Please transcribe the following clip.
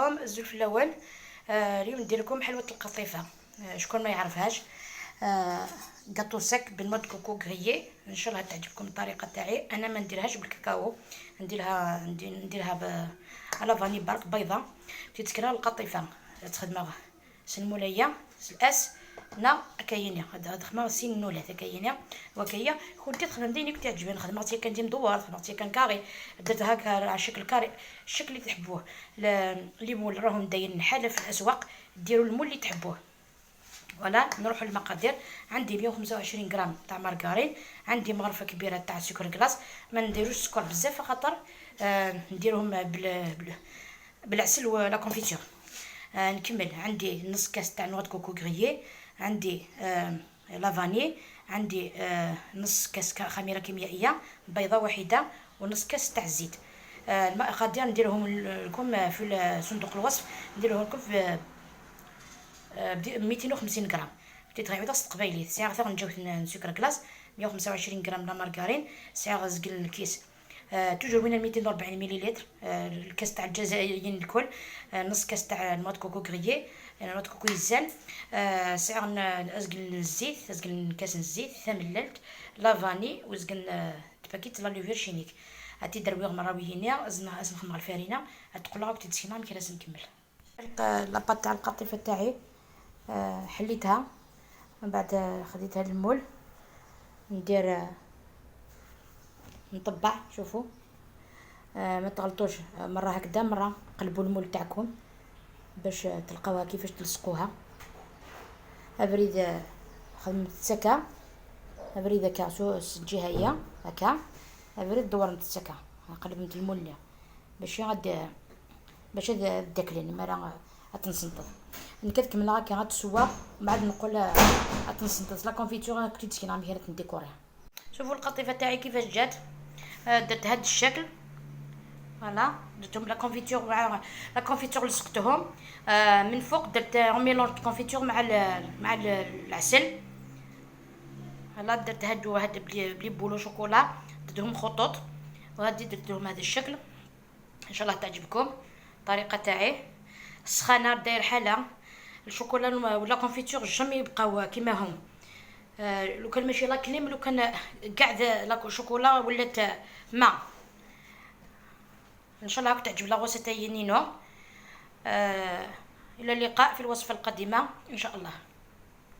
عليكم. الزول في الاول اليوم ندير لكم حلوه القطيفه. شكون ما يعرفهاش؟ كاطو سك بالمود كوكو غريي. ان شاء الله تعجبكم الطريقه تاعي. انا ما نديرهاش بالكاكاو، نديرها على فاني برك بيضه. تيتكرا القطيفه تخدمها سنموليه الاس نا كاينه هاد خدمه سين نولات كاينه وكايه كنت تخدم دينك تعجبني خدمتي كان مدور خدمتي كان كاري درت هكا على شكل كاري الشكل اللي تحبوه. اللي مول راهم دايرين حاله في الاسواق ديروا المول اللي تحبوه. ولا نروح للمقادير. عندي 125 غرام تاع مارغرين، عندي مغرفه كبيره تاع سكر كلاص. ما نديروش السكر بزاف خاطر نديرهم بالعسل ولا كونفيتور. نكمل. عندي نص كاس تاع نواد كوكو غريي، عندي لافاني، عندي نص كاس خميره كيميائيه، بيضه واحده، ونص كاس تاع الزيت. المقادير نديرهم لكم في صندوق الوصف، نديرهم لكم في 250 غرام. بديت غير وسط قبيلي ساعه ثاني نجاو سكر كلاص 125 غرام لا مارغرين، ساعه زقل الكيس. توجور وين 240 مليلتر. الكاس تاع الجزائريين الكل. نص كاس تاع نواد كوكو غريي، نواد كوكو يزال. ساعه ازقل الزيت، ازقل كاس الزيت ثمللت لافاني وزقل باكيت لا لوفير شينيك. هاتي درويغ مراويينيا ازنخ مع الفارينه تقولها وقت تسكينا كي لازم نكمل. لاباط تاع القطيفه تاعي حليتها، من بعد خديتها للمول. ندير نطبع. شوفوا ما تغلطوش، مره هكذا مره قلبوا المول تاعكم باش تلقاوها كيفاش تلصقوها. ابريد خدمت السكا، ابريد هكا الجهه هي هكا، ابريد دورت السكا قلبت المول باش غاد باش داكلين ما غتنسنطط. نكتكمل هكا غتسوى ومن بعد نقول غتنسنطط لا كونفيتور كنت تسكينا مهيره نديكوريها. شوفوا القطيفه تاعي كيفاش جات. درت هاد الشكل فوالا، درتهم لا كونفيتور مع لا كونفيتور لصقتهم من فوق. درت ميلونج كونفيتور مع العسل. فوالا درت هاد بلي بولو شوكولا، درتهم خطوط، وهادي درتهم هذا الشكل. ان شاء الله تعجبكم الطريقه تاعي. السخانه داير حاله الشوكولا ولا كونفيتور جامي يبقاو كيما هم. لو كان ماشي لا كليم، لو كان كاع لا شوكولا ولات ماء. ان شاء الله راك تعجب لا غوسيت تاعي نينو. الى اللقاء في الوصفه القادمه ان شاء الله.